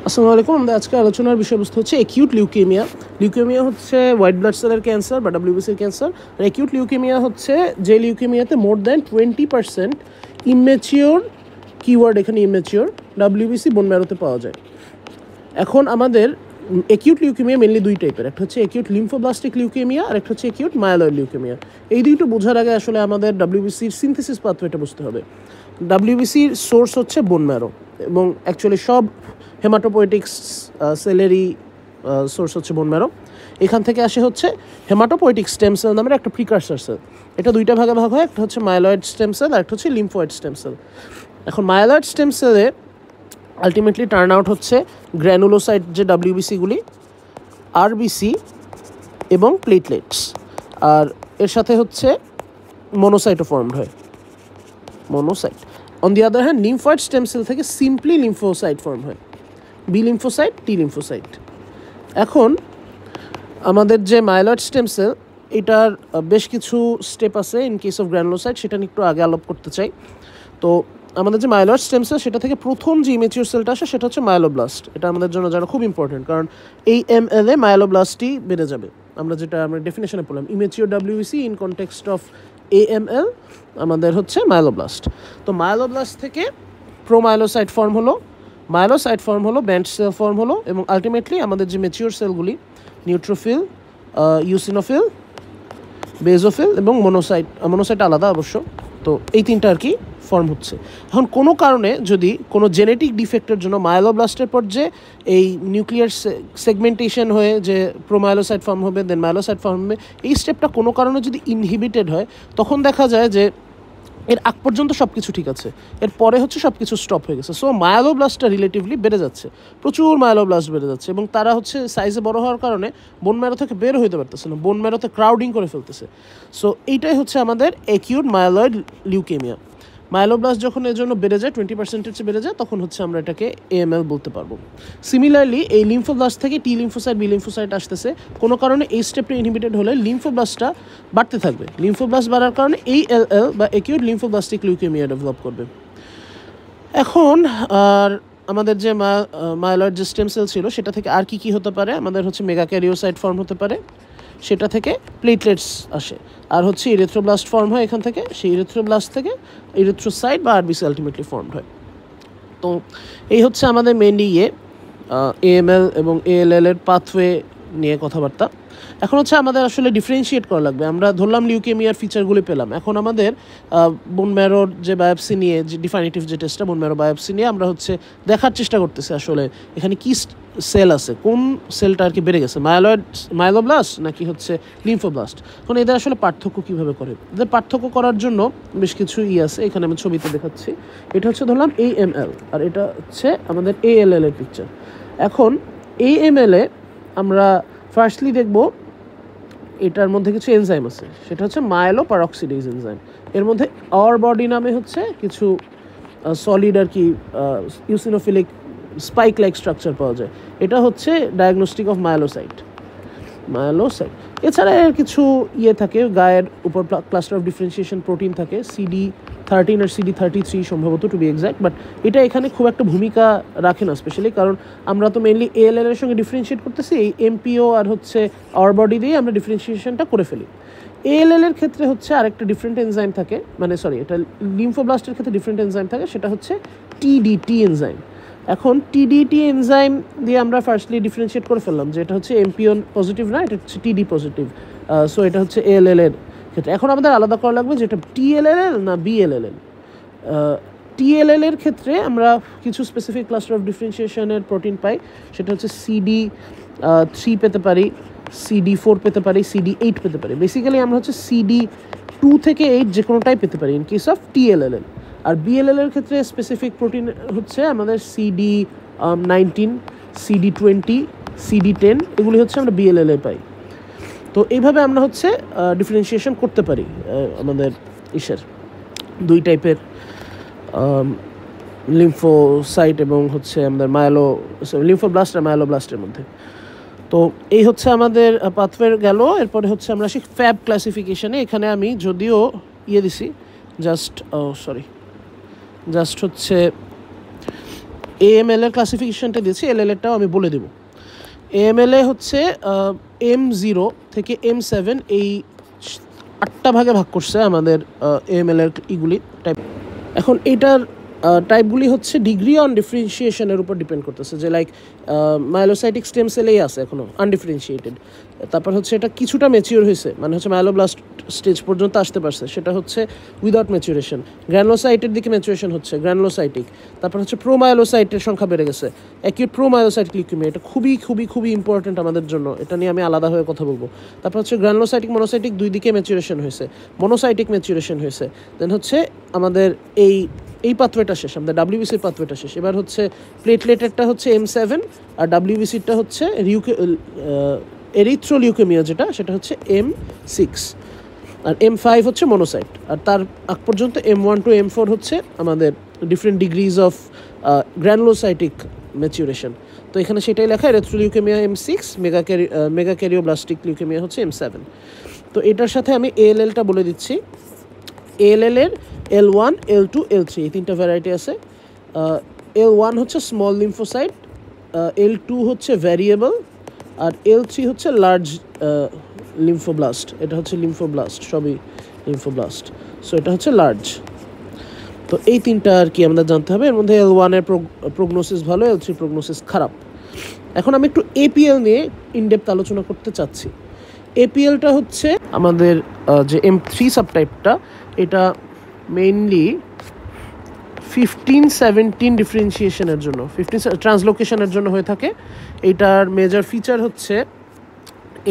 আসসালামু আলাইকুম। আমাদের আজকে আলোচনার বিষয়বস্তু হচ্ছে অ্যাকিউট লিউকেমিয়া। লিউকেমিয়া হচ্ছে হোয়াইট ব্লাড সেলের ক্যান্সার বা ডাব্লিউবিসির ক্যান্সার। আর অ্যাকিউট লিউকেমিয়া হচ্ছে যে লিউকেমিয়াতে মোর দ্যান 20% ইমেচিওর, কিওয়ার্ড এখানে ইমেচিওর, ডাব্লিউবিসি বোন ম্যারোতে পাওয়া যায়। এখন আমাদের অ্যাকিউট লিউকেমিয়া মেনলি দুই টাইপের, একটা হচ্ছে অ্যাকিউট লিম্ফোব্লাস্টিক লিউকেমিয়া আর একটা হচ্ছে অ্যাকিউট মায়ালয়েড লিউকেমিয়া। এই দুইটা বোঝার আগে আসলে আমাদের ডাব্লিউবিসির সিনথেসিস পাথওয়েটা বুঝতে হবে। ডাব্লিউবিসির সোর্স হচ্ছে বোন ম্যারো এবং অ্যাকচুয়ালি সব হেমাটোপয়েটিক্স সেলেরই সোর্স হচ্ছে বোন ম্যারো। এখান থেকে আসে হচ্ছে হেমাটোপয়েটিক স্টেম সেল নামের একটা প্রিকারসার সেল। এটা দুইটা ভাগে ভাগ হয়, একটা হচ্ছে মায়ালয়েড স্টেম সেল আর একটা হচ্ছে লিম্ফয়েড স্টেম সেল। এখন মায়ালয়েড স্টেম সেলে আলটিমেটলি টার্ন আউট হচ্ছে গ্র্যানুলোসাইট যে ডাব্লিউবিসিগুলি, আরবিসি এবং প্লেটলেটস, আর এর সাথে হচ্ছে মনোসাইটও ফর্মড হয়, monocyte. On the other hand lymphoid stem cell থেকে সিম্পলি লিম্ফোসাইট ফর্ম হয়, বি লিম্ফোসাইট, টি লিম্ফোসাইট। এখন আমাদের যে মায়ালয়েড স্টেম সেল, এটার বেশ কিছু স্টেপ আছে ইন কেস অফ গ্র্যানুলোসাইট, সেটা নিয়ে একটু আগে আলাপ করতে চাই। তো আমাদের যে মায়ালয়েড স্টেম সেল, সেটা থেকে প্রথম যে ইমেচিওর সেলটা আসে সেটা হচ্ছে মায়ালোব্লাস্ট। এটা আমাদের জন্য জানা খুব ইম্পর্টেন্ট, কারণ এই এমএলএ মায়ালোব্লাস্টই বেড়ে যাবে। আমরা ডেফিনেশনে পড়লাম, immature WBC in context of AML আমাদের হচ্ছে মায়ালোব্লাস্ট। তো মায়ালোব্লাস্ট থেকে প্রোমায়ালোসাইট ফর্ম হলো, মায়ালোসাইট ফর্ম হলো, ব্যান্ড সেল ফর্ম হলো, এবং আলটিমেটলি আমাদের যে ম্যাচিওর সেলগুলি নিউট্রোফিল, ইউসিনোফিল, বেজোফিল এবং মনোসাইট আলাদা অবশ্য, তো এই তিনটা আর কি ফর্ম হচ্ছে। এখন কোনো কারণে যদি কোনো জেনেটিক ডিফেক্টের জন্য মায়ালোব্লাস্টের পর যে এই নিউক্লিয়ার সেগমেন্টেশন হয়ে যে প্রোমায়ালোসাইট ফর্ম হবে, দেন মায়ালোসাইট ফর্ম হবে, এই স্টেপটা কোনো কারণে যদি ইনহিবিটেড হয়, তখন দেখা যায় যে এর আগ পর্যন্ত সব কিছু ঠিক আছে, এর পরে হচ্ছে সব কিছু স্টপ হয়ে গেছে। সো মায়ালোব্লাস্টটা রিলেটিভলি বেড়ে যাচ্ছে, প্রচুর মায়ালোব্লাস্ট বেড়ে যাচ্ছে, এবং তারা হচ্ছে সাইজে বড় হওয়ার কারণে বোন ম্যারো থেকে বের হইতে পারতেছে না, বোন ম্যারোতে ক্রাউডিং করে ফেলতেছে। সো এইটাই হচ্ছে আমাদের অ্যাকিউট মায়ালয়েড লিউকেমিয়া। মায়ালোব্লাস্ট যখন এর জন্য বেড়ে যায়, 20% বেড়ে যায়, তখন হচ্ছে আমরা এটাকে এএমএল বলতে পারবো। সিমিলারলি এই লিম্ফোব্লাস্ট থেকে টি লিম্ফোসাইট, বি লিম্ফোসাইট আসতেছে, কোনো কারণে এই স্টেপটা ইনহিবিটেড হলে লিম্ফোব্লাস্টটা বাড়তে থাকবে। লিম্ফোব্লাস্ট বাড়ার কারণে এই এলএল বা অ্যাকিউট লিম্ফোব্লাস্টিক লিউকেমিয়া ডেভেলপ করবে। এখন আর আমাদের যে মায়ালয়েড যে স্টেম সেল ছিল, সেটা থেকে আর কি হতে পারে, আমাদের হচ্ছে মেগাক্যারিওসাইট ফর্ম হতে পারে, সেটা থেকে প্লেটলেটস আসে, আর হচ্ছে ইরেথ্রোব্লাস্ট ফর্ম হয় এখান থেকে, সেই ইরেথ্রোব্লাস্ট থেকে ইরেথ্রোসাইট বা আরবিসি আলটিমেটলি ফর্মড হয়। তো এই হচ্ছে আমাদের মেনলি এএমএল এবং এএলএল এর পাথওয়ে নিয়ে কথাবার্তা। এখন হচ্ছে আমাদের আসলে ডিফারেন্সিয়েট করা লাগবে। আমরা ধরলাম লিউকেমিয়ার ফিচারগুলি পেলাম, এখন আমাদের বোন ম্যারোর যে বায়োপসি নিয়ে, যে ডিফাইনিটিভ যে টেস্টটা, বোন ম্যারো বায়োপসি নিয়ে আমরা হচ্ছে দেখার চেষ্টা করতেছি আসলে এখানে কি সেল আছে, কোন সেলটা আর কি বেড়ে গেছে, মায়ালোব্লাস্ট নাকি হচ্ছে লিম্ফোব্লাস্ট। এখন এদের আসলে পার্থক্য কীভাবে করে, এদের পার্থক্য করার জন্য বেশ কিছু আছে, এখানে আমি ছবিতে দেখাচ্ছি। এটা হচ্ছে ধরলাম এএমএল, আর এটা হচ্ছে আমাদের এএলএল এর পিকচার। এখন এএমএলে আমরা ফার্স্টলি দেখব এটার মধ্যে কিছু এনজাইম আছে, সেটা হচ্ছে মাইলোপারঅক্সিডেজ এনজাইম। এর মধ্যে অর বডি নামে হচ্ছে কিছু সলিড আর কি ইউসিনোফিলিক স্পাইক লাইক স্ট্রাকচার পাওয়া যায়। এটা হচ্ছে ডায়াগনস্টিক অফ মায়ালোসাইট। এছাড়া এর কিছু থাকে, গায়ের উপর ক্লাস্টার অফ ডিফারেন্সিয়েশন প্রোটিন থাকে, CD13 আর CD33 সম্ভবত, টু বি এক্সাক্ট, বাট এটা এখানে খুব একটা ভূমিকা রাখে না স্পেশালি, কারণ আমরা তো মেনলি এএলএল এর সঙ্গে ডিফারেন্সিয়েট করতেছি, এই এমপিও আর হচ্ছে আওয়ার বডি দিয়ে আমরা ডিফারেন্সিয়েশনটা করে ফেলি। এএলএল এর ক্ষেত্রে হচ্ছে আরেকটা ডিফারেন্ট এনজাইম থাকে, এটা লিম্ফোব্লাস্টের ক্ষেত্রে ডিফারেন্ট এনজাইম থাকে, সেটা হচ্ছে টিডিটি এনজাইম। এখন টিডিটি এনজাইম দিয়ে আমরা ফার্স্টলি ডিফারেন্সিয়েট করে ফেললাম যে এটা হচ্ছে এমপিও পজিটিভ না, এটা হচ্ছে টিডি পজিটিভ। সো এটা হচ্ছে এএলএল এর ক্ষেত্রে। এখন আমাদের আলাদা করা লাগবে যে এটা টিএলএল না বিএলএল। টিএলএল এর ক্ষেত্রে আমরা কিছু স্পেসিফিক ক্লাস্টার অফ ডিফারেন্সিয়েশনের প্রোটিন পাই, সেটা হচ্ছে CD3 পেতে পারি, CD4 পেতে পারি, CD8 পেতে পারি। বেসিক্যালি আমরা হচ্ছে CD2 থেকে 8 যে কোনোটাই পেতে পারি in case of টিএলএল। R BLL এর ক্ষেত্রে স্পেসিফিক প্রোটিন হচ্ছে আমাদের CD19, CD20, CD10, এগুলি হচ্ছে আমরা বিএলএল এ পাই। তো এইভাবে আমরা হচ্ছে ডিফারেন্সিয়েশন করতে পারি আমাদের দুই টাইপের লিম্ফোসাইট এবং হচ্ছে আমাদের লিম্ফোব্লাস্ট আর মায়ালোব্লাস্টের মধ্যে। তো এই হচ্ছে আমাদের পাথওয়ে গেল। এরপরে হচ্ছে আমরা আসি ফ্যাব ক্লাসিফিকেশানে। এখানে আমি যদিও দিছি জাস্ট হচ্ছে AML এর ক্লাসিফিকেশনটা দিয়েছি, LL এরটাও আমি বলে দেবো। AML এ হচ্ছে M0 থেকে M7 এই 8টা ভাগে ভাগ করছে আমাদের AML এর ইগুলি টাইপ। এখন এটার টাইপগুলি হচ্ছে ডিগ্রি অন ডিফারেন্সিয়েশনের উপর ডিপেন্ড করতেছে, যে লাইক মাইলোসাইটিক স্টেম সেলেই আছে এখনও আনডিফারেন্সিয়েটেড। তারপর হচ্ছে এটা কিছুটা ম্যাচিওর হয়েছে, মানে হচ্ছে মাইলোব্লাস্ট স্টেজ পর্যন্ত আসতে পারছে, সেটা হচ্ছে উইদাউট ম্যাচুরেশন। গ্র্যানুলোসাইটের দিকে ম্যাচুরেশন হচ্ছে, গ্র্যানুলোসাইটিক। তারপর হচ্ছে প্রোমাইলোসাইটের সংখ্যা বেড়ে গেছে, অ্যাকিউট প্রোমাইলোসাইটিক লিউকেমিয়া। এটা খুবই খুবই খুবই ইম্পর্টেন্ট আমাদের জন্য, এটা নিয়ে আমি আলাদা হয়ে কথা বলবো। তারপর হচ্ছে গ্র্যানুলোসাইটিক মনোসাইটিক দুই দিকে ম্যাচুরেশন হয়েছে, মনোসাইটিক ম্যাচুরেশন হয়েছে। দেন হচ্ছে আমাদের এই পাথওয়েটা শেষ, আমাদের ডাব্লিউবিসির পাথওয়েটা শেষ। এবার হচ্ছে প্লেটলেটেরটা হচ্ছে M7 আর ডাব্লিউবিসিরটা হচ্ছে এরিথ্রোলিউকেমিয়া যেটা, সেটা হচ্ছে M6 আর M5 হচ্ছে মনোসাইট। আর তার আগ পর্যন্ত M1 টু M4 হচ্ছে আমাদের ডিফারেন্ট ডিগ্রিজ অফ গ্র্যানুলোসাইটিক ম্যাচুরেশন। তো এখানে সেটাই লেখা, এরিথ্রোলিউকেমিয়া M6, মেগাক্যারিওব্লাস্টিক লিউকেমিয়া হচ্ছে M7। তো এটার সাথে আমি ALLটা বলে দিচ্ছি। ALL এর L1, L2, L3 এই 3টা ভ্যারাইটি আছে। L1 হচ্ছে স্মল লিম্ফোসাইট, L2 হচ্ছে ভ্যারিয়েবল, আর L3 হচ্ছে লার্জ লিম্ফোব্লাস্ট। এটা হচ্ছে লিম্ফোব্লাস্ট, সবই লিম্ফোব্লাস্ট। সো এটা হচ্ছে লার্জ। তো এই 3টা আর কি আমাদের জানতে হবে। এর মধ্যে L1 এর প্রগনোসিস ভালো, L3 প্রগনোসিস খারাপ। এখন আমি একটু APL নিয়ে ইনডেপথ আলোচনা করতে চাচ্ছি। APLটা হচ্ছে আমাদের যে M3 সাবটাইপটা, এটা মেইনলি 15-17 ডিফারেন্সিয়েশনের জন্য, 15 ট্রান্সলোকেশনের জন্য হয়ে থাকে। এইটার মেজর ফিচার হচ্ছে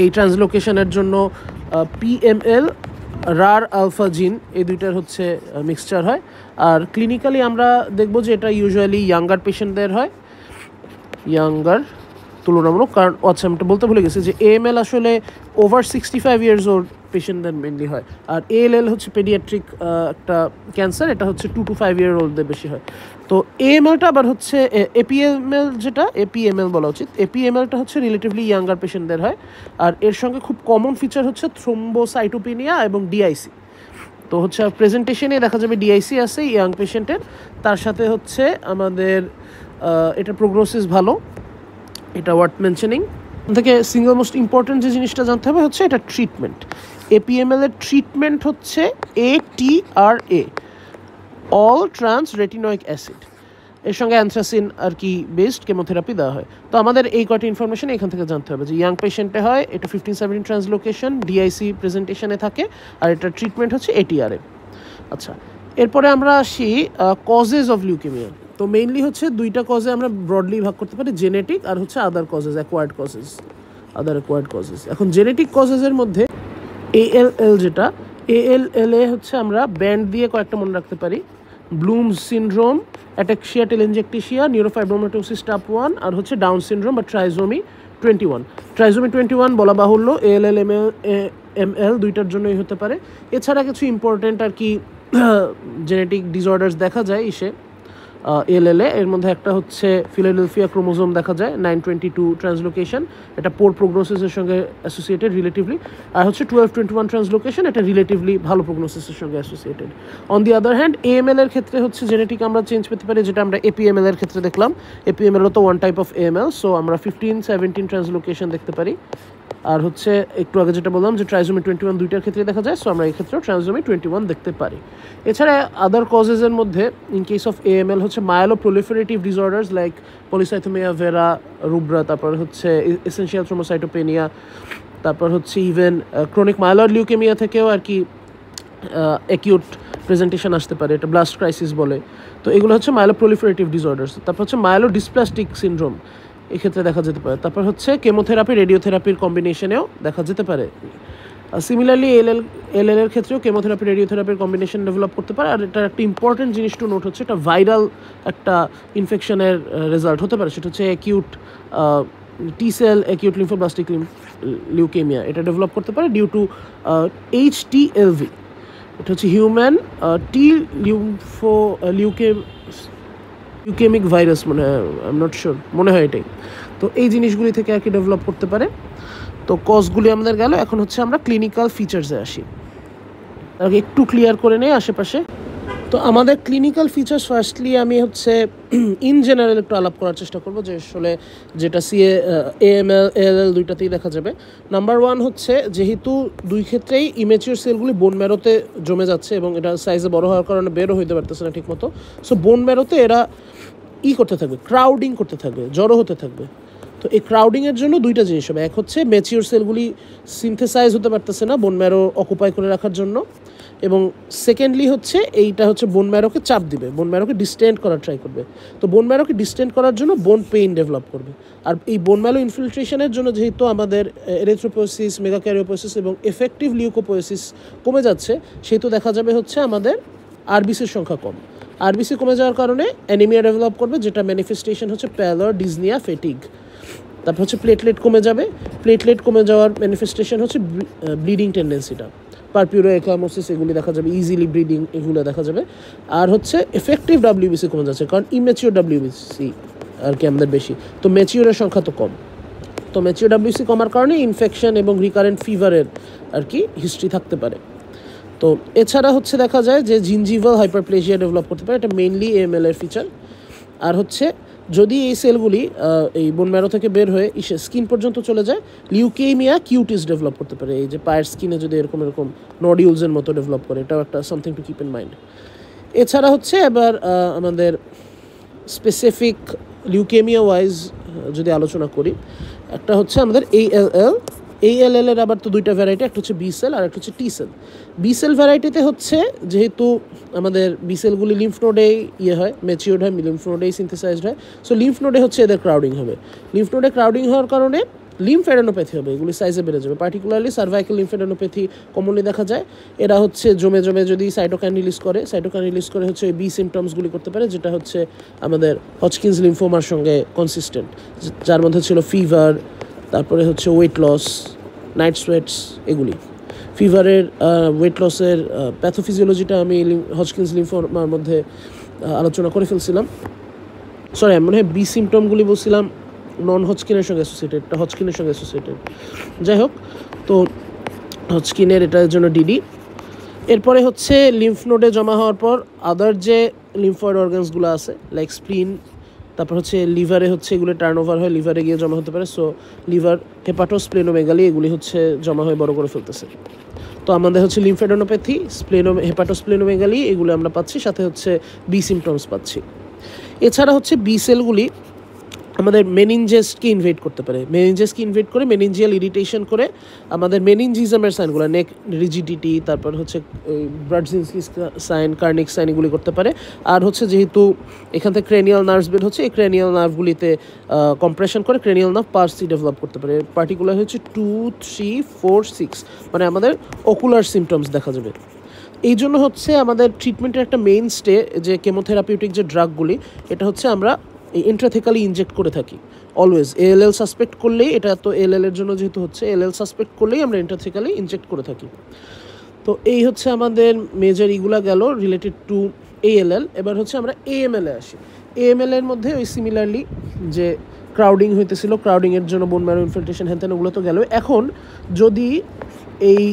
এই ট্রান্সলোকেশনের জন্য PML, রার আলফা জিন, এই দুইটার হচ্ছে মিক্সচার হয়। আর ক্লিনিক্যালি আমরা দেখব যে এটা ইউজুয়ালি ইয়াঙ্গার পেশেন্টদের হয়, ইয়াঙ্গার তুলনামূলক। কারণ আচ্ছা আমি বলতে ভুলে গেছি যে AML আসলে ওভার 65 ইয়ার্স ওল্ড পেশেন্টদের মেনলি হয়, আর ALL হচ্ছে পেডিয়াট্রিক একটা ক্যান্সার, এটা হচ্ছে 2 to 5 ইয়ার ওল্ডদের বেশি হয়। তো AMLটা আবার হচ্ছে APML, যেটা APML বলা উচিত, APMLটা হচ্ছে রিলেটিভলি ইয়াঙ্গার পেশেন্টদের হয়। আর এর সঙ্গে খুব কমন ফিচার হচ্ছে থ্রোম্বোসাইটোপেনিয়া এবং DIC। তো হচ্ছে প্রেজেন্টেশনে দেখা যাবে DIC আছে ইয়াং পেশেন্টের, তার সাথে হচ্ছে আমাদের এটা প্রোগ্নোসিস ভালো, এটা ওয়ার্থ মেনশনিং। থেকে সিঙ্গল মোস্ট ইম্পর্টেন্ট যে জিনিসটা জানতে হবে হচ্ছে এটা ট্রিটমেন্ট। APML এর ট্রিটমেন্ট হচ্ছে ATRA, অল ট্রান্স রেটিনয়িক অ্যাসিড। এর সঙ্গে অ্যানথ্রাসিন আর কি বেসড কেমোথেরাপি দেওয়া হয়। তো আমাদের এই কয়টা ইনফরমেশন এখান থেকে জানতে হবে যে ইয়াং পেশেন্টে হয়, এটা 15-17 ট্রান্সলোকেশন, DIC প্রেজেন্টেশনে থাকে, আর এটা ট্রিটমেন্ট হচ্ছে ATRA। আচ্ছা, এরপরে আমরা আসি কজেস অফ লিউকেমিয়া। তো মেইনলি হচ্ছে দুইটা কজে আমরা ব্রডলি ভাগ করতে পারি, জেনেটিক আর হচ্ছে আদার কজেস, অ্যাকোয়ার্ড কজেস। এখন জেনেটিক কজেসের মধ্যে ALL যেটা, ALL এ হচ্ছে আমরা ব্যান্ড দিয়ে কয়েকটা মনে রাখতে পারি, Bloom's syndrome, ataxia telangiectasia, neurofibromatosis type 1, আর হচ্ছে ডাউন সিনড্রোম বা ট্রাইজোমি 21। ট্রাইজোমি 21 বলা বাহুল্য, ALL ML দুইটার জন্যই হতে পারে। এছাড়া কিছু ইম্পর্টেন্ট আর কি জেনেটিক ডিসঅর্ডার্স দেখা যায় ALL এর মধ্যে একটা হচ্ছে ফিলাডেলফিয়া ক্রোমোজোম দেখা যায় 922 ট্রান্সলোকেশন, এটা পোর প্রোগনোসিসের সঙ্গে অ্যাসোসিয়েটেড রিলেটিভলি। আর হচ্ছে 1221 ট্রান্সলোকেশন, এটা রিলেটিভলি ভালো প্রোগনোসিসের সঙ্গে associated. On the other hand AML এর ক্ষেত্রে হচ্ছে জেনেটিক আমরা চেঞ্জ পেতে পারি, যেটা আমরা APML এর ক্ষেত্রে দেখলাম। APML তো one type of AML, so আমরা 15-17 ট্রান্সলোকেশন দেখতে পারি। আর হচ্ছে একটু আগে যেটা বললাম যে ট্রাইজোমি 21 দুইটার ক্ষেত্রে দেখা যায়, সো আমরা এই ক্ষেত্রেও ট্রাইজোমি 21 দেখতে পারি। এছাড়া আদার কজেসের মধ্যে ইন কেস অফ AML হচ্ছে মায়োপ্রলিফারেটিভ ডিসঅর্ডার্স লাইক পলিসাইথোমিয়া ভেরা, রুব্রা, তারপর হচ্ছে এসেনশিয়াল থ্রোমোসাইটোপেনিয়া, তারপর হচ্ছে ইভেন ক্রনিক মাইলয়েড লিউকেমিয়া থেকেও আর কি অ্যাকিউট প্রেজেন্টেশন আসতে পারে, এটা ব্লাস্ট ক্রাইসিস বলে। তো এগুলো হচ্ছে মায়োপ্রলিফারেটিভ ডিসঅর্ডার্স। তারপর হচ্ছে মায়োডিসপ্লাস্টিক সিনড্রোম, এক্ষেত্রে দেখা যেতে পারে। তারপর হচ্ছে কেমোথেরাপি রেডিওথেরাপির কম্বিনেশনেও দেখা যেতে পারে। সিমিলারলি ALL এর ক্ষেত্রেও কেমোথেরাপি রেডিওথেরাপির কম্বিনেশন ডেভেলপ করতে পারে। আর এটা একটা ইম্পর্টেন্ট জিনিস টু নোট হচ্ছে এটা ভাইরাল একটা ইনফেকশনের রেজাল্ট হতে পারে, সেটা হচ্ছে acute T-cell acute lymphoblastic leukaemia, এটা ডেভেলপ করতে পারে ডিউ টু HTLV। এটা হচ্ছে হিউম্যান টি লিউকেমিক ভাইরাস, মানে আই এম নট শিওর, মনে হয় এটাই। তো এই জিনিসগুলি থেকে আর কি ডেভেলপ করতে পারে। তো কজগুলি আমাদের গেল, এখন হচ্ছে আমরা ক্লিনিক্যাল ফিচার্সে আসি। একটু ক্লিয়ার করে নেই আশেপাশে। তো আমাদের ক্লিনিক্যাল ফিচার্স ফার্স্টলি আমি হচ্ছে ইন জেনারেল একটু আলাপ করার চেষ্টা করবো, যে আসলে যেটা AML ALL দুইটাতেই দেখা যাবে। নাম্বার ওয়ান হচ্ছে, যেহেতু দুই ক্ষেত্রেই ইমেচিওর সেলগুলি বোন ম্যারোতে জমে যাচ্ছে এবং এটা সাইজে বড় হওয়ার কারণে বেরও হইতে পারতেছে না ঠিকমতো, সো বোন ম্যারোতে এরা করতে থাকবে, ক্রাউডিং করতে থাকবে, জড়ো হতে থাকবে। তো এই ক্রাউডিংয়ের জন্য দুইটা জিনিস হবে, এক হচ্ছে ম্যাচিওর সেলগুলি সিনথেসাইজ হতে পারতেছে না বোন ম্যারো অকুপাই করে রাখার জন্য, এবং সেকেন্ডলি হচ্ছে এইটা হচ্ছে বোন ম্যারোকে চাপ দিবে, বোন ম্যারোকে ডিস্টেন্ড করার ট্রাই করবে। তো বোন ম্যারোকে ডিস্টেন্ড করার জন্য বোন পেইন ডেভেলপ করবে। আর এই বোন ম্যারো ইনফিলট্রেশনের জন্য যেহেতু আমাদের এরিথ্রোপোয়েসিস, মেগাক্যারিওপোয়েসিস এবং এফেক্টিভ লিউকোপোয়েসিস কমে যাচ্ছে, সেহেতু দেখা যাবে হচ্ছে আমাদের আরবিসির সংখ্যা কম। আরবিসি কমে যাওয়ার কারণে অ্যানিমিয়া ডেভেলপ করবে, যেটা ম্যানিফেস্টেশন হচ্ছে প্যালর, ডিজনিয়া, ফেটিগ। তারপর হচ্ছে প্লেটলেট কমে যাবে, প্লেটলেট কমে যাওয়ার ম্যানিফেস্টেশন হচ্ছে ব্লিডিং টেন্ডেন্সিটা, পারপিউরো এক্লামোসিস এগুলি দেখা যাবে, ইজিলি ব্লিডিং এগুলো দেখা যাবে। আর হচ্ছে এফেক্টিভ ডাব্লিউবিসি কমে যাচ্ছে, কারণ ইম্যাচিওর ডাব্লিউবিসি আর কি আমাদের বেশি, তো ম্যাচিওরের সংখ্যা তো কম। তো ম্যাচিওর ডাব্লিউবিসি কমার কারণে ইনফেকশন এবং রিকারেন্ট ফিভারের আর কি হিস্ট্রি থাকতে পারে। তো এছাড়া হচ্ছে দেখা যায় যে জিনজিভাল হাইপারপ্লেজিয়া ডেভেলপ করতে পারে, এটা মেইনলি AML এর ফিচার। আর হচ্ছে যদি এই সেলগুলি এই বোন ম্যারো থেকে বের হয়ে স্কিন পর্যন্ত চলে যায়, লিউকেমিয়া কিউটিস ডেভেলপ করতে পারে, এই যে পায়ের স্কিনে যদি এরকম নডিউলসের মতো ডেভেলপ করে, এটাও একটা something to keep in mind. এছাড়া হচ্ছে এবার আমাদের স্পেসিফিক লিউকেমিয়া ওয়াইজ যদি আলোচনা করি, একটা হচ্ছে আমাদের ALL এর আবার তো দুইটা ভ্যারাইটি, একটা হচ্ছে বি সেল আর একটা হচ্ছে টি সেল। বি সেল ভ্যারাইটিতে হচ্ছে যেহেতু আমাদের বি সেলগুলি লিম্ফ নোডেই হয়, ম্যাচিওর্ড হয়, লিম্ফ নোডেই সিনথেসাইজড হয়, সো লিম্ফ নোডে হচ্ছে এদের ক্রাউডিং হবে। লিম্ফ নোডে ক্রাউডিং হওয়ার কারণে লিম্ফেডেনোপ্যাথি হবে, এগুলি সাইজে বেড়ে যাবে, পার্টিকুলারলি সার্ভাইকাল লিম্ফেডেনোপ্যাথি কমনলি দেখা যায়। এরা হচ্ছে জমে যদি সাইটোকাইন রিলিজ করে হচ্ছে ওই বি সিমটমসগুলি করতে পারে, যেটা হচ্ছে আমাদের হজকিন্স লিম্ফোমার সঙ্গে কনসিস্টেন্ট, যার মধ্যে ছিল ফিভার, তারপরে হচ্ছে ওয়েট লস, নাইট সোয়েটস এগুলি। ফিভারের ওয়েট লসের প্যাথোফিজিওলজিটা আমি হজকিন্স লিম্ফোমার মধ্যে আলোচনা করে ফেলছিলাম, সরি আমি মনে হয় বি সিমটমগুলি বলছিলাম নন হজকিনের সঙ্গে অ্যাসোসিয়েটেড, হজকিনের সঙ্গে অ্যাসোসিয়েটেড, যাই হোক। তো হজকিনের এটার জন্য ডিডি। এরপরে হচ্ছে লিম্ফ নোডে জমা হওয়ার পর আদার যে লিম্ফয়েড অর্গানসগুলো আছে লাইক স্প্লিন, তারপর হচ্ছে লিভারে হচ্ছে এগুলো টার্ন ওভার হয়, লিভারে গিয়ে জমা হতে পারে, সো লিভার, হেপাটোস্প্লেনোমেগালি এগুলি হচ্ছে জমা হয়ে বড় করে ফেলতেছে। তো আমাদের হচ্ছে লিম্ফেডেনোপ্যাথি, হেপাটোস্প্লেনোমেগালি এগুলো আমরা পাচ্ছি, সাথে হচ্ছে বি সিমটমস পাচ্ছি। এছাড়া হচ্ছে বি সেলগুলি আমাদের মেনিনজেসকে ইনভেট করতে পারে, মেনিনজেসকে ইনভেট করে মেনিনজিয়াল ইরিটেশন করে আমাদের মেনিনজিজমের সাইনগুলো, নেক রিজিডিটি, তারপর হচ্ছে ব্রাডজিনস্কি সাইন, কার্নিক সাইন এগুলি করতে পারে। আর হচ্ছে যেহেতু এখান থেকে ক্রেনিয়াল নার্ভস বের হচ্ছে, এই ক্রেনিয়াল নার্ভগুলিতে কম্প্রেশন করে ক্রেনিয়াল নার্ভ পার্সি ডেভেলপ করতে পারে, পার্টিকুলার হচ্ছে 2, 3, 4, 6 মানে আমাদের অকুলার সিমটমস দেখা যাবে। এই জন্য হচ্ছে আমাদের ট্রিটমেন্টের একটা মেইন স্টে যে কেমোথেরাপিউটিক যে ড্রাগগুলি, এটা হচ্ছে আমরা এই ইন্ট্রাথেকালি ইনজেক্ট করে থাকি অলওয়েজ। ALL সাসপেক্ট করলেই, এটা তো ALL এর জন্য যেহেতু হচ্ছে, ALL সাসপেক্ট করলেই আমরা ইন্ট্রাথেকালি ইনজেক্ট করে থাকি। তো এই হচ্ছে আমাদের মেজর ইগুলা গেল রিলেটেড টু ALL। এবার হচ্ছে আমরা AML এ আসি। AML এর মধ্যে ওই সিমিলারলি যে ক্রাউডিং হইতেছিল, ক্রাউডিংয়ের জন্য বোন ম্যারো ইনফিলট্রেশন হ্যান ওগুলো তো গেল। এখন যদি এই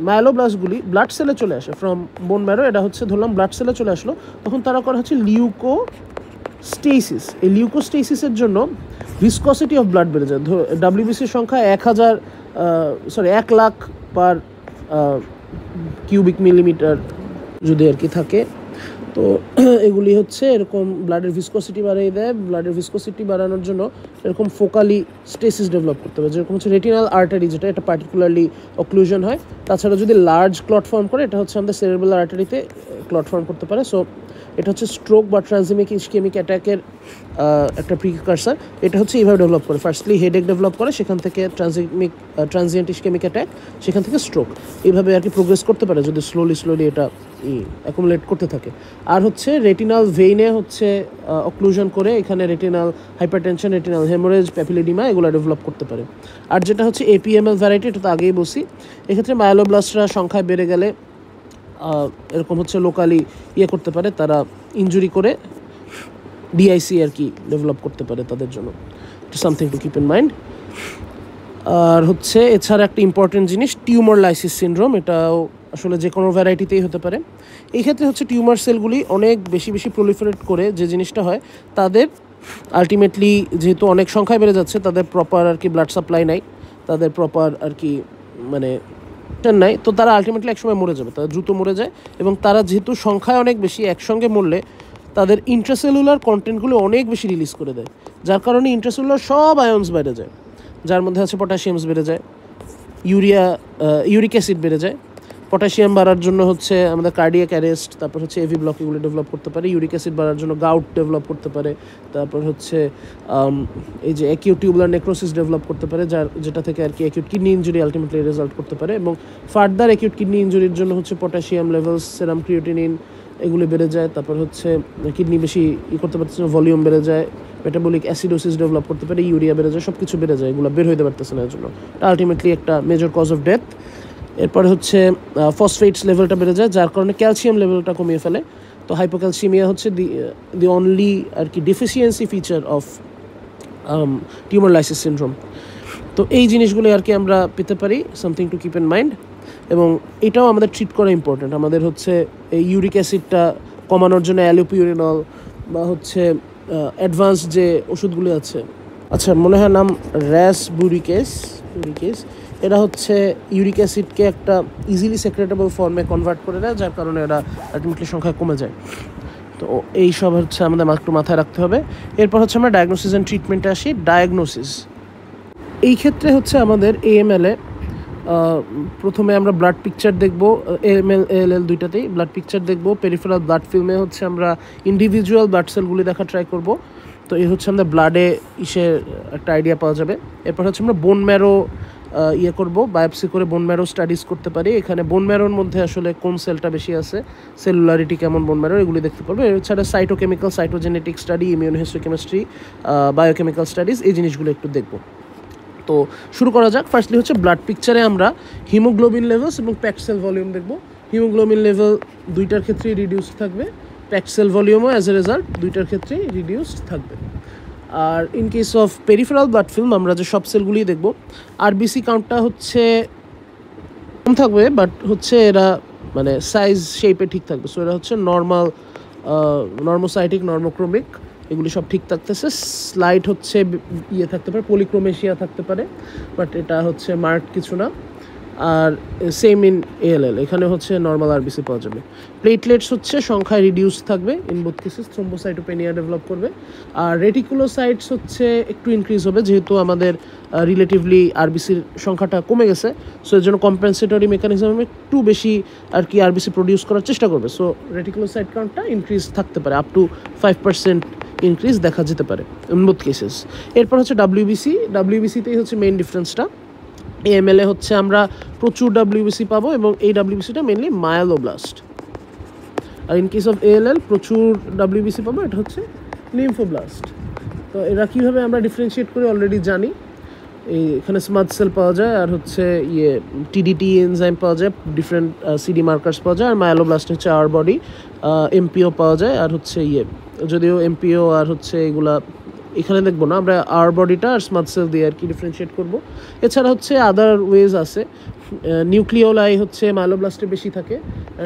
মায়োলোব্লাস্টগুলি ব্লাড সেলে চলে আসে ফ্রম বোন ম্যারো, এটা হচ্ছে ধরলাম ব্লাড সেলে চলে আসলো, তখন তারা করা হচ্ছে লিউকোস্টেসিস। এই লিউকোস্টেসিসের জন্য ভিসকসিটি অফ ব্লাড বেড়ে যায়। ডাব্লিউবিসির সংখ্যা 1 লাখ পার কিউবিক মিলিমিটার যদি আর কি থাকে, তো এগুলি হচ্ছে এরকম ব্লাডের ভিসকসিটি বাড়িয়ে দেয়। ব্লাডের ভিসকসিটি বাড়ানোর জন্য এরকম ফোকালি স্টেসিস ডেভেলপ করতে হবে, যেরকম হচ্ছে রেটিনাল আর্টারি, যেটা এটা পার্টিকুলারলি অক্লুশন হয়। তাছাড়া যদি লার্জ ক্লট ফর্ম করে, এটা হচ্ছে আমাদের সেরেব্রাল আর্টারিতে ক্লট ফর্ম করতে পারে। সো এটা হচ্ছে স্ট্রোক বা ট্রানজিমিক ইস্কেমিক অ্যাটাকের একটা প্রিকারসার। এটা হচ্ছে এইভাবে ডেভেলপ করে, ফার্স্টলি হেডেক ডেভেলপ করে, সেখান থেকে ট্রানজিয়েন্ট ইস্কেমিক অ্যাটাক, সেখান থেকে স্ট্রোক, এইভাবে আর কি প্রোগ্রেস করতে পারে যদি স্লোলি এটা অ্যাকুমুলেট করতে থাকে। আর হচ্ছে রেটিনাল ভেইনে হচ্ছে অক্লুশন করে এখানে রেটিনাল হাইপারটেনশন, রেটিনাল হেমোরেজ, প্যাপিলিডিমা এগুলো ডেভেলপ করতে পারে। আর যেটা হচ্ছে APML ভ্যারাইটি, এটা তো আগেই বলছি, এক্ষেত্রে মায়োলোব্লাস্টরা সংখ্যায় বেড়ে গেলে এরকম হচ্ছে লোকালি করতে পারে, তারা ইনজুরি করে DIC আর কি ডেভেলপ করতে পারে তাদের জন্য, something to keep in mind. আর হচ্ছে এছাড়া একটা ইম্পর্টেন্ট জিনিস টিউমার লাইসিস সিনড্রোম, এটাও আসলে যে কোনো ভ্যারাইটিতেই হতে পারে। এই ক্ষেত্রে হচ্ছে টিউমার সেলগুলি অনেক বেশি বেশি প্রলিফারেট করে যে জিনিসটা হয়, তাদের আলটিমেটলি যেহেতু অনেক সংখ্যায় বেড়ে যাচ্ছে, তাদের প্রপার আর কি ব্লাড সাপ্লাই নাই, তাদের প্রপার আর কি মানে নাই, তো তারা আলটিমেটলি একসময় মরে যাবে, তারা দ্রুত মরে যায়। এবং তারা যেহেতু সংখ্যায় অনেক বেশি, একসঙ্গে মরলে তাদের ইন্ট্রাসেলুলার কন্টেন্টগুলো অনেক বেশি রিলিজ করে দেয়, যার কারণে ইন্ট্রাসেলুলার সব আয়ন্স বেড়ে যায়, যার মধ্যে আছে পটাশিয়ামস বেড়ে যায়, ইউরিক অ্যাসিড বেড়ে যায়। পটাশিয়াম বাড়ার জন্য হচ্ছে আমাদের কার্ডিয়াক অ্যারেস্ট, তারপর হচ্ছে এভি ব্লক এগুলো ডেভেলপ করতে পারে। ইউরিক অ্যাসিড বাড়ার জন্য গাউট ডেভেলপ করতে পারে। তারপর হচ্ছে এই যে অ্যাকিউট টিউবুলার নেক্রোসিস ডেভেলপ করতে পারে, যেটা থেকে আর কি acute kidney injury ultimately result করতে পারে। এবং ফার্দার অ্যাকিউট কিডনি ইঞ্জুরির জন্য হচ্ছে পটাশিয়াম লেভেলস, সেরাম ক্রিয়েটিনিন এগুলো বেড়ে যায়। তারপর হচ্ছে কিডনি বেশি করতে পারতেছে না, ভলিউম বেড়ে যায়, মেটাবলিক অ্যাসিডোসিস ডেভেলপ করতে পারে, ইউরিয়া বেড়ে যায়, সব কিছু বেড়ে যায়, এগুলো বের হইতে পারতেছে না, এর জন্য এটা আলটিমেটলি একটা মেজর কজ অফ ডেথ। এরপরে হচ্ছে ফসফেটস লেভেলটা বেড়ে যায়, যার কারণে ক্যালসিয়াম লেভেলটা কমিয়ে ফেলে। তো হাইপোক্যালসিমিয়া হচ্ছে দি অনলি আর কি deficiency feature of tumour lysis syndrome. তো এই জিনিসগুলো আর কি আমরা পেতে পারি, something to keep in mind. এবং এটাও আমাদের ট্রিট করা ইম্পর্টেন্ট। আমাদের হচ্ছে এই ইউরিক অ্যাসিডটা কমানোর জন্য অ্যালোপিউরিনল বা হচ্ছে অ্যাডভান্স যে ওষুধগুলো আছে, আচ্ছা মনে হয় নাম র্যাসবুরিকেস, এরা হচ্ছে ইউরিক অ্যাসিডকে একটা ইজিলি সেক্রেটেবল ফর্মে কনভার্ট করে দেয়, যার কারণে এরা আলটিমেটলি সংখ্যা কমে যায়। তো এই সব হচ্ছে আমাদের একটু মাথায় রাখতে হবে। এরপর হচ্ছে আমরা ডায়াগনোসিস অ্যান্ড ট্রিটমেন্টে আসি। ডায়াগনোসিস এই ক্ষেত্রে হচ্ছে আমাদের এএমএলে প্রথমে আমরা ব্লাড পিকচার দেখব, এএমএল এএলএল দুইটাতেই ব্লাড পিকচার দেখব। পেরিফেরাল ব্লাড ফিল্মে হচ্ছে আমরা ইন্ডিভিজুয়াল ব্লাড সেলগুলি দেখা ট্রাই করব। তো এই হচ্ছে আমাদের ব্লাডে ইসের একটা আইডিয়া পাওয়া যাবে। এরপর হচ্ছে আমরা বোন ম্যারো করব, বায়োপসি করে বোন ম্যারো স্টাডিজ করতে পারি। এখানে বোন ম্যারোর মধ্যে আসলে কোন সেলটা বেশি আছে, সেলুলারিটি কেমন বোন ম্যারোর, এগুলি দেখতে পারবো। এছাড়া cytochemical, cytogenetic study, immune histochemistry, biochemical studies, এই জিনিসগুলো একটু দেখব। তো শুরু করা যাক। ফার্স্টলি হচ্ছে ব্লাড পিকচারে আমরা হিমোগ্লোবিন লেভেলস এবং প্যাকড সেল ভলিউম দেখব। হিমোগ্লোবিন লেভেল দুইটার ক্ষেত্রেই রিডিউসড থাকবে, প্যাকড সেল ভলিউমও অ্যাজ এ রেজাল্ট দুইটার ক্ষেত্রেই রিডিউসড থাকবে। আর in case of peripheral blood film আমরা যে সব সেলগুলিই দেখব, আরবিসি কাউন্টটা হচ্ছে কম থাকবে, বাট হচ্ছে এরা মানে সাইজ শেপে ঠিক থাকবে। সো এরা হচ্ছে নর্মোসাইটিক, নর্মোক্রোমিক, এগুলি সব ঠিক থাকতেছে। স্লাইড হচ্ছে ইয়ে থাকতে পারে, পলিক্রোমেশিয়া থাকতে পারে, বাট এটা হচ্ছে মার্ক কিছু না। আর সেম ইন এএলএল, এখানে হচ্ছে নর্মাল আরবিসি পাওয়া যাবে। প্লেটলেটস হচ্ছে সংখ্যায় রিডিউস থাকবে, in both cases thrombocytopenia develop করবে। আর রেটিকুলোসাইটস হচ্ছে একটু ইনক্রিজ হবে, যেহেতু আমাদের রিলেটিভলি আরবিসির সংখ্যাটা কমে গেছে। সো এর জন্য কম্পেনসেটরি মেকানিজমে একটু বেশি আর কি আরবিসি প্রডিউস করার চেষ্টা করবে। সো রেটিকুলোসাইট কাউন্টটা ইনক্রিজ থাকতে পারে, আপ টু 5% ইনক্রিজ দেখা যেতে পারে ইন বোথ কেসেস। এরপর হচ্ছে ডাব্লিউবিসিতেই হচ্ছে মেইন ডিফারেন্সটা। এএমএলে হচ্ছে আমরা প্রচুর ডাব্লিউবিসি পাবো, এবং এই ডাব্লিউবিসিটা মেনলি মায়োলোব্লাস্ট। আর ইন কেস অফ এএলএল প্রচুর ডাব্লিউবিসি পাবো, এটা হচ্ছে লিম্ফোব্লাস্ট। তো এরা কীভাবে আমরা ডিফারেন্সিয়েট করে অলরেডি জানি। এখানে স্মার্ট সেল পাওয়া যায়, আর হচ্ছে টিডিটি এনজাইম পাওয়া যায়, ডিফারেন্ট সিডি মার্কার্স পাওয়া যায়। আর মায়োলোব্লাস্ট হচ্ছে আর বডি, এমপিও পাওয়া যায়। আর হচ্ছে যদিও এমপিও আর হচ্ছে এগুলা এখানে দেখবো না, আমরা আর বডিটা আর স্মার্ট সেল দিয়ে আর কি ডিফারেন্সিয়েট করবো। এছাড়া হচ্ছে আদার ওয়েজ আছে। নিউক্লিওলাই হচ্ছে মায়োলোব্লাস্টে বেশি থাকে,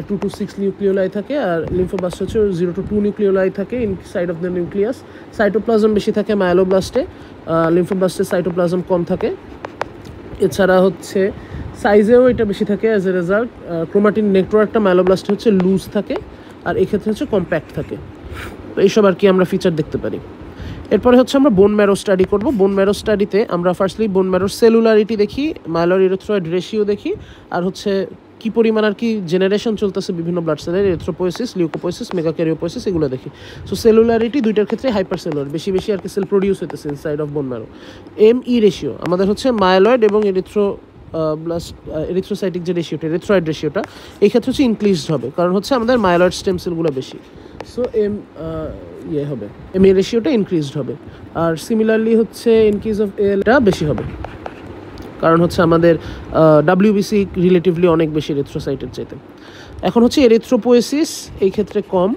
2 to 6 নিউক্লিওলাই থাকে। আর লিম্ফোব্লাস্ট হচ্ছে 0 to 2 নিউক্লিওলাই থাকে in side of the nucleus. Cytoplasm বেশি থাকে মায়োলোব্লাস্টে, লিম্ফোব্লাস্টে সাইটোপ্লাজম কম থাকে। এছাড়া হচ্ছে সাইজেও এটা বেশি থাকে অ্যাজ এ রেজাল্ট। ক্রোমাটিন নেটওয়ার্কটা মায়োলোব্লাস্টে হচ্ছে লুজ থাকে, আর এক্ষেত্রে হচ্ছে কম্প্যাক্ট থাকে। তো এইসব আর কি আমরা ফিচার দেখতে পারি। এরপরে হচ্ছে আমরা বোন ম্যারো স্টাডি করব। বোন ম্যারো স্টাডিতে আমরা ফার্স্টলি বোন ম্যারোর সেলুলারিটি দেখি, মাইলর ইরিথ্রয়েড রেশিও দেখি, আর হচ্ছে কী পরিমাণ আর কি জেনারেশন চলতেছে বিভিন্ন ব্লাড সেলের, এরিথ্রোপোয়েসিস, লিউকোপোয়েসিস, মেগাক্যারিওপোয়েসিস, এগুলো দেখি। সো সেলুলারিটি দুইটার ক্ষেত্রে হাইপার সেলুলার, বেশি বেশি আর কি সেল প্রডিউস হইতেছে inside of bone marrow. ME ratio আমাদের হচ্ছে মাইলয়েড এবং এরিথ্রোসাইটিক যে রেশিওটা, এরিথ্রয়েড রেশিওটা, এই ক্ষেত্রে হচ্ছে ইনক্রিজড হবে, কারণ হচ্ছে আমাদের মাইলয়েড স্টেম সেলগুলো বেশি। সো হবে এম এ রেশিওটা ইনক্রিজড হবে। আর সিমিলারলি হচ্ছে ইন কেস অফ এলটা বেশি হবে, কারণ হচ্ছে আমাদের ডাব্লিউবিসি রিলেটিভলি অনেক বেশি এরিথ্রোসাইটের চাইতে। এখন হচ্ছে এরিথ্রোপোয়েসিস এই ক্ষেত্রে কম,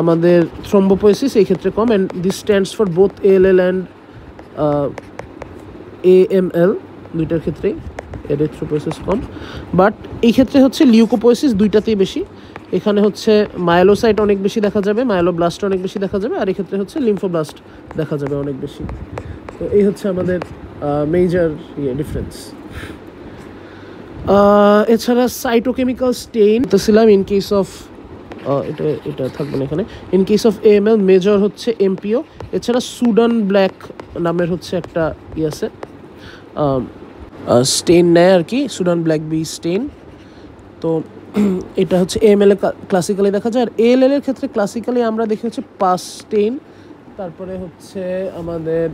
আমাদের থ্রম্বোপোয়েসিস এই ক্ষেত্রে কম। And this stands for both ALL and AML দুইটার ক্ষেত্রেই। এরিথ্রোপোয়েসিস কম, বাট এই ক্ষেত্রে হচ্ছে লিউকোপোয়েসিস দুইটাতেই বেশি। এখানে হচ্ছে মায়োলোসাইট অনেক বেশি দেখা যাবে, মায়োলোব্লাস্ট অনেক বেশি দেখা যাবে, আর এক্ষেত্রে হচ্ছে লিম্ফোব্লাস্ট দেখা যাবে অনেক বেশি। তো এই হচ্ছে আমাদের মেজর ডিফারেন্স। এছাড়া সাইটোকেমিক্যাল স্টেইন তো ছিলাম ইন কেস অফ এটা থাকবে না এখানে। In case of AML major হচ্ছে MPO। এছাড়া সুডান ব্ল্যাক নামের হচ্ছে একটা আছে স্টেইন নেয় আর কি, সুডান ব্ল্যাক বি স্টেইন। তো এটা হচ্ছে AML এ ক্লাসিক্যালি দেখা যায়। আর ALL এর ক্ষেত্রে ক্লাসিক্যালি আমরা দেখি হচ্ছে পাস স্টেইন, তারপরে হচ্ছে আমাদের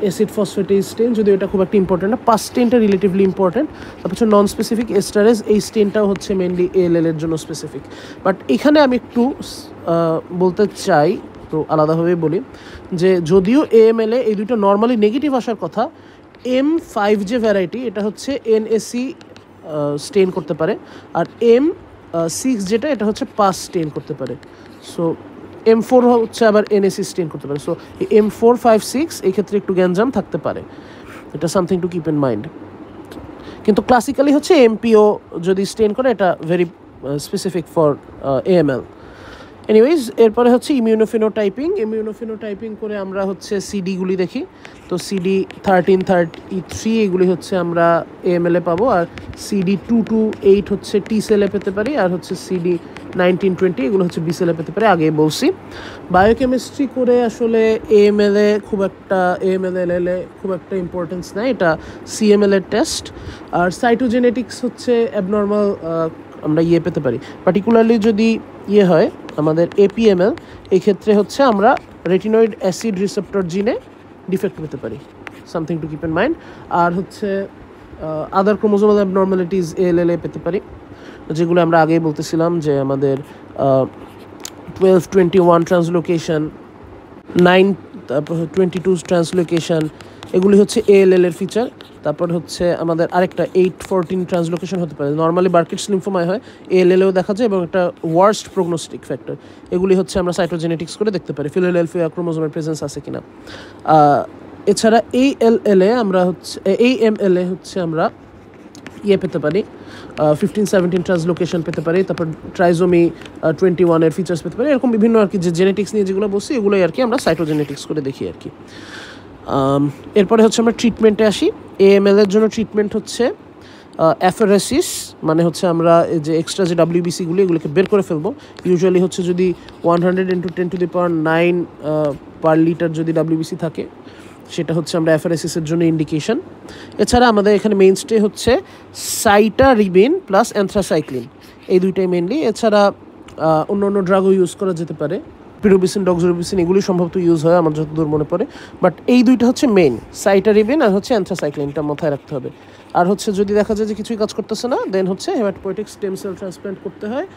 অ্যাসিড ফসফেটেজ স্টেইন, যদিও এটা খুব একটা ইম্পর্টেন্ট না। পাস স্টেইনটা রিলেটিভলি ইম্পর্টেন্ট। তারপর হচ্ছে নন স্পেসিফিক এস্টারেজ, এই স্টেইনটাও হচ্ছে মেনলি ALL এর জন্য স্পেসিফিক। বাট এখানে আমি একটু বলতে চাই, তো আলাদাভাবে বলি, যে যদিও AML এ এই দুটো নর্মালি নেগেটিভ আসার কথা, M5 যে ভ্যারাইটি এটা হচ্ছে NAC স্টেইন করতে পারে, আর M6 যেটা এটা হচ্ছে পাস স্টেইন করতে পারে। সো M4 হচ্ছে আবার NAC স্টেইন করতে পারে। সো এই M4, 5, 6 এই ক্ষেত্রে একটু গ্যাঞ্জাম থাকতে পারে, এটা something to keep in mind. কিন্তু ক্লাসিক্যালি হচ্ছে MPO যদি স্টেইন করে এটা very specific for AML। Anyways, এরপরে হচ্ছে ইমিউনোফিনোটাইপিং করে আমরা হচ্ছে সিডিগুলি দেখি। তো CD13, 33 এগুলি হচ্ছে আমরা AML এ পাবো, আর CD228 হচ্ছে T সেলে পেতে পারি, আর হচ্ছে CD19, 20 এগুলো হচ্ছে B সেলে পেতে পারি, আগেই বলছি। বায়োকেমিস্ট্রি করে আসলে AML এ খুব একটা AML এ খুব একটা ইম্পর্টেন্স নেই, এটা CML এর টেস্ট। আর সাইটোজেনেটিক্স হচ্ছে অ্যাবনর্মাল আমরা পেতে পারি, পার্টিকুলারলি যদি হয় আমাদের APML, এই ক্ষেত্রে হচ্ছে আমরা রেটিনয়েড অ্যাসিড রিসেপ্টর জিনে ডিফেক্ট পেতে পারি, something to keep in mind. আর হচ্ছে আদার ক্রোমোজোমাল অ্যাবনর্মালিটিস ALL এ পেতে পারি, যেগুলো আমরা আগেই বলতেছিলাম যে আমাদের 12-21 ট্রান্সলোকেশন, 9-22 ট্রান্সলোকেশন, এগুলি হচ্ছে ALL এর ফিচার। তারপর হচ্ছে আমাদের আরেকটা 8-14 ট্রান্সলোকেশন হতে পারে, নর্মালি বার্কিটস লিম্ফোমায় হয়, ALL-এও দেখা যায়, এবং একটা ওয়ার্স্ট প্রগনোস্টিক ফ্যাক্টর। এগুলি হচ্ছে আমরা সাইটোজেনেটিক্স করে দেখতে পারি ফিলাডেলফিয়া ক্রোমোজোমের প্রেজেন্স আছে কিনা। এছাড়া AML-এ হচ্ছে আমরা পেতে পারি 15-17 ট্রান্সলোকেশন পেতে পারি, তারপর ট্রাইজোমি 21 এর ফিচার্স পেতে পারি, এরকম বিভিন্ন আর কি যে জেনেটিক্স নিয়ে যেগুলো বলছি এগুলোই আর কি আমরা সাইটোজেনেটিক্স করে দেখি আর কি। এরপরে হচ্ছে আমরা ট্রিটমেন্টে আসি। AML এর জন্য ট্রিটমেন্ট হচ্ছে অ্যাফেরেসিস, মানে হচ্ছে আমরা যে এক্সট্রা যে WBC-গুলি এগুলোকে বের করে ফেলবো। ইউজুয়ালি হচ্ছে যদি 100 × 10⁹ পার লিটার যদি WBC থাকে, সেটা হচ্ছে আমরা অ্যাফেরেসিসের জন্য ইন্ডিকেশন। এছাড়া আমাদের এখানে মেইনস্টে হচ্ছে সাইটারিবিন প্লাস অ্যানথ্রাসাইক্লিন, এই দুইটাই মেনলি। এছাড়া অন্য অন্য ড্রাগও ইউজ করা যেতে পারে, পিরোবিসিন, ডক্সোরিবিসিন এগুলি সম্ভবত ইউজ হয় আমার যতদূর মনে পড়ে, বাট এই দুইটা হচ্ছে মেইন, সাইটারিবিন আর হচ্ছে অ্যানথ্রাসাইক্লিনটা মাথায় রাখতে হবে। আর হচ্ছে যদি দেখা যায় যে কিছুই কাজ করতেছে না, দেন হচ্ছে হেমাটোপয়েটিক স্টেম সেল ট্রান্সপ্লান্ট করতে হয়।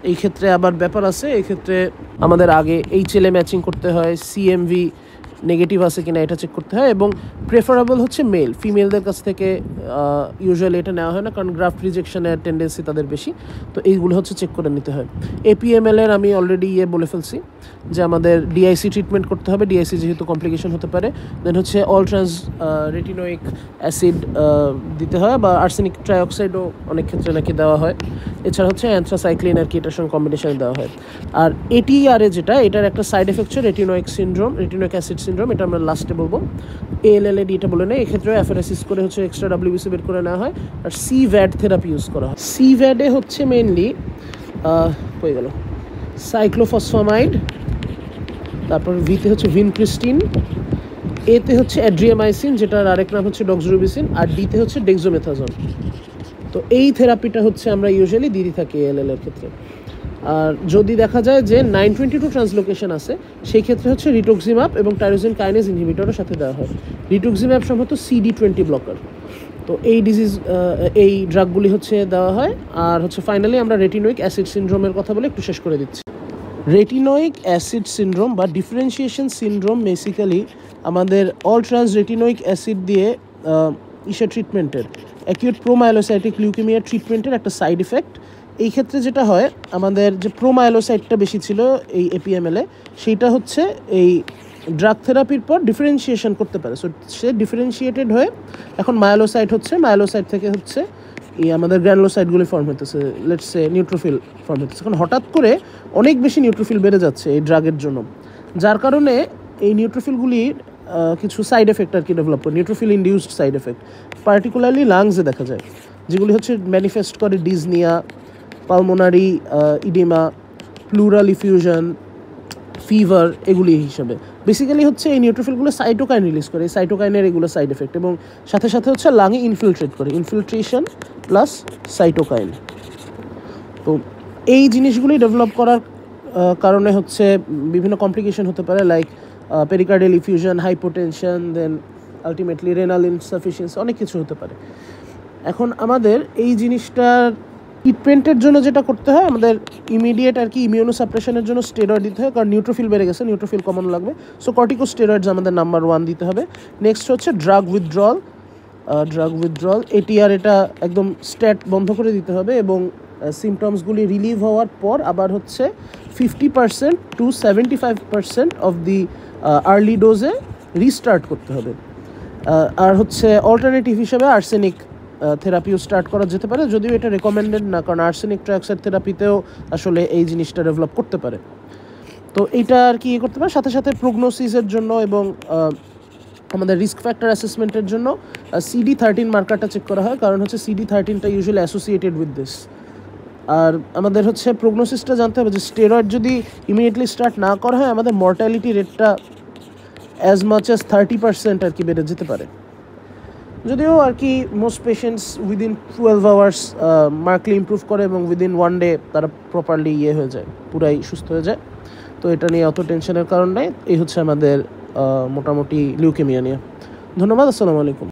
এই ক্ষেত্রে আবার ব্যাপার আছে, এই ক্ষেত্রে আমাদের আগে HLA ম্যাচিং করতে হয়, CMV নেগেটিভ আছে কিনা এটা চেক করতে হয়, এবং প্রেফারেবল হচ্ছে মেল, ফিমেলদের কাছ থেকে ইউজুয়ালি এটা নেওয়া হয় না, কারণ গ্রাফট রিজেকশনের টেন্ডেন্সি তাদের বেশি। তো এইগুলো হচ্ছে চেক করে নিতে হয়। APML এর আমি অলরেডি বলে ফেলছি যে আমাদের DIC ট্রিটমেন্ট করতে হবে, DIC যেহেতু কমপ্লিকেশন হতে পারে। দেন হচ্ছে অল ট্রান্স রেটিনোইক অ্যাসিড দিতে হয়, বা আর্সেনিক ট্রাইঅক্সাইডও অনেক ক্ষেত্রে নাকি দেওয়া হয়। এছাড়া হচ্ছে অ্যানথ্রাসাইক্লিন আর কি এটার সঙ্গে কম্বিনেশন দেওয়া হয়। আর ATRA যেটা, এটার একটা সাইড এফেক্ট হচ্ছে রেটিনোইক অ্যাসিড সিন্ড্রোম, এটা আমরা লাস্টে বলবো। ALL এটা বলে নেই, এক্ষেত্রে অ্যাফেরেসিস করে হচ্ছে এক্সট্রা WBC বের করে নেওয়া হয়, আর CVAD থেরাপি ইউজ করা হয়। CVAD-এ হচ্ছে মেনলি হয়ে গেল সাইক্লোফসফামাইড, তারপর ভিতে হচ্ছে ভিনক্রিস্টিন, এতে হচ্ছে অ্যাড্রিয়ামাইসিন, যেটার আরেক নাম হচ্ছে ডক্সোরিবিসিন, আর ডিতে হচ্ছে ডেক্সোমেথাজন। তো এই থেরাপিটা হচ্ছে আমরা ইউজুয়ালি দিয়ে থাকি ALL এর ক্ষেত্রে। আর যদি দেখা যায় যে 922 ট্রান্সলোকেশন আছে, সেই ক্ষেত্রে হচ্ছে রিটুক্সিম্যাব এবং টাইরোসিন কাইনেজ ইনহিবিটরের সাথে দেওয়া হয়। রিটুক্সিম্যাব সম্ভবত CD20 ব্লকার। তো এই ড্রাগগুলি হচ্ছে দেওয়া হয়। আর হচ্ছে ফাইনালি আমরা রেটিনোইক অ্যাসিড সিনড্রোমের কথা বলে একটু শেষ করে দিচ্ছি। রেটিনোইক অ্যাসিড সিনড্রোম বা ডিফারেন্সিয়েশন সিনড্রোম বেসিক্যালি আমাদের অল ট্রান্স রেটিনোইক অ্যাসিড দিয়ে ট্রিটমেন্টের অ্যাকিউট প্রোমাইলোসাইটিক লিউকেমিয়া ট্রিটমেন্টের একটা সাইড ইফেক্ট। এই ক্ষেত্রে যেটা হয়, আমাদের যে প্রোমাইলোসাইটটা বেশি ছিল এই APML-এ, সেইটা হচ্ছে এই ড্রাগ থেরাপির পর ডিফারেন্সিয়েশন করতে পারে। সো সে ডিফারেন্সিয়েটেড হয়ে এখন মায়োলোসাইট হচ্ছে, মায়োলোসাইট থেকে হচ্ছে আমাদের গ্র্যানুলোসাইটগুলি ফর্ম হতেছে, লেটস সে নিউট্রোফিল ফর্ম হতেছে। এখন হঠাৎ করে অনেক বেশি নিউট্রোফিল বেড়ে যাচ্ছে এই ড্রাগের জন্য, যার কারণে এই নিউট্রোফিলগুলির কিছু সাইড এফেক্ট আর কি ডেভেলপ করে, neutrophil induced side effect particularly লাংসে দেখা যায়, যেগুলি হচ্ছে ম্যানিফেস্ট করে dyspnoea, pulmonary oedema, pleural effusion, fever, এগুলি হিসাবে। বেসিক্যালি হচ্ছে এই নিউট্রোফিলগুলো সাইটোকাইন রিলিজ করে, এই সাইটোকাইনের এগুলো সাইড এফেক্ট, এবং সাথে সাথে হচ্ছে লাঙে ইনফিলট্রেট করে, ইনফিলট্রেশন প্লাস সাইটোকাইন। তো এই জিনিসগুলি ডেভেলপ করার কারণে হচ্ছে বিভিন্ন কমপ্লিকেশন হতে পারে, like pericardial effusion, hypotension, then ultimately renal insufficiency, অনেক কিছু হতে পারে। এখন আমাদের এই জিনিসটার ট্রিটমেন্টের জন্য যেটা করতে হয়, আমাদের ইমিডিয়েট আর কি ইমিউনোসাপ্রেশনের জন্য স্টেরয়েড দিতে হয়, কারণ নিউট্রোফিল বেড়ে গেছে, নিউট্রোফিল কমন লাগবে। সো কর্টিকোস্টেরয়েডস আমাদের নাম্বার 1 দিতে হবে। নেক্সট হচ্ছে ড্রাগ উইথড্রল, এটিআর এটা একদম স্ট্যাট বন্ধ করে দিতে হবে, এবং সিমটমসগুলি রিলিভ হওয়ার পর আবার হচ্ছে 50% to 75% অফ দি আর্লি ডোজে রিস্টার্ট করতে হবে। আর হচ্ছে অল্টারনেটিভ হিসেবে আর্সেনিক থেরাপিও স্টার্ট করা যেতে পারে, যদিও এটা রেকমেন্ডেড না, কারণ আর্সেনিক ট্রাইঅক্সাইড থেরাপিতেও আসলে এই জিনিসটা ডেভেলপ করতে পারে। তো এইটা আর কি করতে পারে। সাথে সাথে প্রগনোসিসের জন্য এবং আমাদের রিস্ক ফ্যাক্টর অ্যাসেসমেন্টের জন্য CD13 মার্কারটা চেক করা হয়, কারণ হচ্ছে CD13টা ইউজুয়ালি অ্যাসোসিয়েটেড উইথ দিস। আর আমাদের হচ্ছে প্রগনোসিসটা জানতে হবে যে স্টেরয়েড যদি ইমিডিয়েটলি স্টার্ট না করা হয়, আমাদের মর্টালিটি রেটটা অ্যাজ মাচ অ্যাজ 30% আর কি বেড়ে যেতে পারে। যদিও আর কি most patients within 12 hours markedly improve করে, এবং উইদিন 1 ডে তারা প্রপারলি হয়ে যায়, পুরাই সুস্থ হয়ে যায়। তো এটা নিয়ে অত টেনশনের কারণ নাই। এই হচ্ছে আমাদের মোটামুটি লিউকেমিয়া নিয়ে। ধন্যবাদ, আসসালামু আলাইকুম।